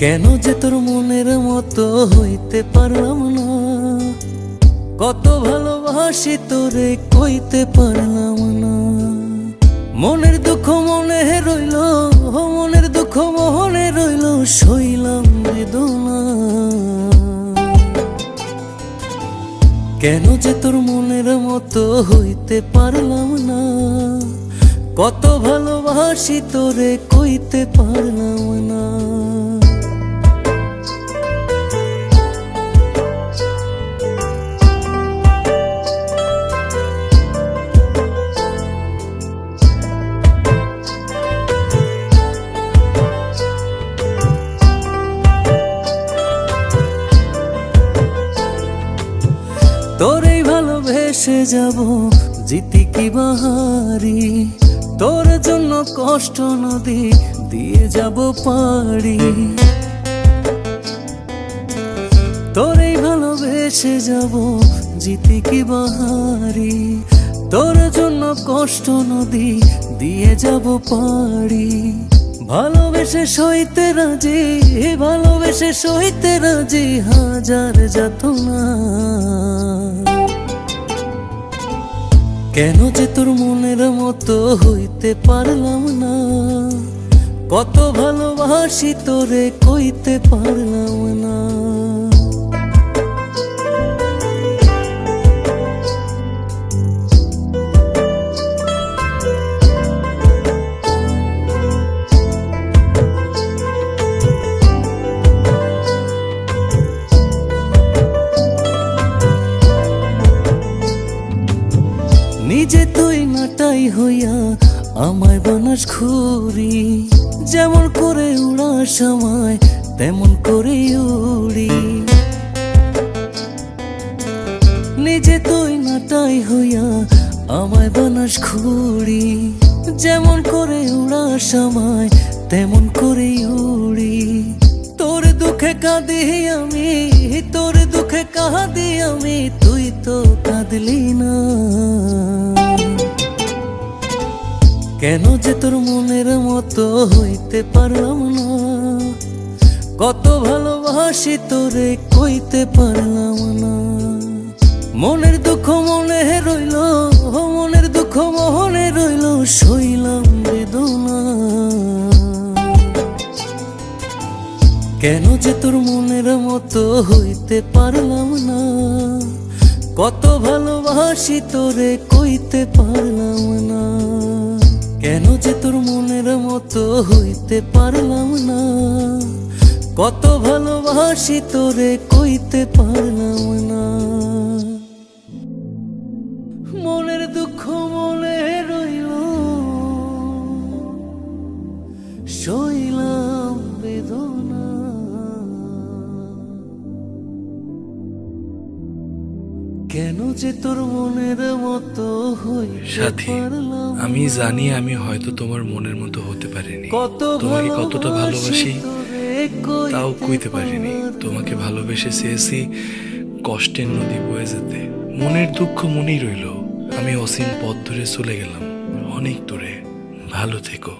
কেন যে তোর মনের মতো হইতে পারলাম না, কত ভালোবাসি তোরে কইতে পারলাম না। মনের দুঃখ মনে রইল, মনের দুঃখ মনে রইল, সইলাম বেদনা। কেন যে তোর মনের মতো হইতে পারলাম না, কত ভালোবাসি তোরে কইতে পারলাম না। তোরেই ভালোবেসে যাব জিতি কি বাহারি, তোর জন্য কষ্ট নদী দিয়ে যাব পাড়ি। তোরেই ভালোবেসে যাব জিতি কি বাহারি, তোর জন্য কষ্ট নদী দিয়ে যাব পাড়ি। ভালোবেসে সইতে রাজি, ভালোবেসে সইতে রাজি হাজার যাতনা। কেন যে তোর মনের মতো হইতে পারলাম না, কত ভালোবাসি তোরে কইতে পারলাম না। নিজে তুই নাটাই হইয়া আমায় বানাস ঘুরি, যেমন করে উড়ার সময় তেমন করে উড়ি। নিজে তুই নাটাই হইয়া আমায় বানাস ঘুরি, যেমন করে উড়ার সময় তেমন করে উড়ি। তোর দুঃখে কাঁদি আমি, তোর দুঃখে কাঁদি আমি, তুই তো কাঁদলি না। কেন যে তোর মনের মতো হইতে পারলাম না, কত ভালোবাসি তোরে কইতে পারলাম না। মনের দুঃখ মনে রইল, মনের দুঃখ মনে রইল, সইলাম বেদনা। কেন যে তোর মনের মতো হইতে পারলাম না, কত ভালোবাসি তোরে কইতে পারলাম না। কেন যে তোর মনের মতো হইতে পারলাম না, কত ভালোবাসি তোরে কইতে পারলাম না। মনের দুঃখ মনে রইল, সইলাম বেদনা। কেন যে তোর মনের মতো সাথী, আমি জানি আমি হয়তো তোমার মনের মতো হতে পারিনি। তোমাকে কতটা ভালোবাসি তাও কইতে পারিনি। তোমাকে ভালোবেসে চেয়েছি কষ্টের নদী বয়ে যেতে। মনের দুঃখ মনেই রইল। আমি অসীম পথ ধরে চলে গেলাম অনেক দূরে। ভালো থেকো।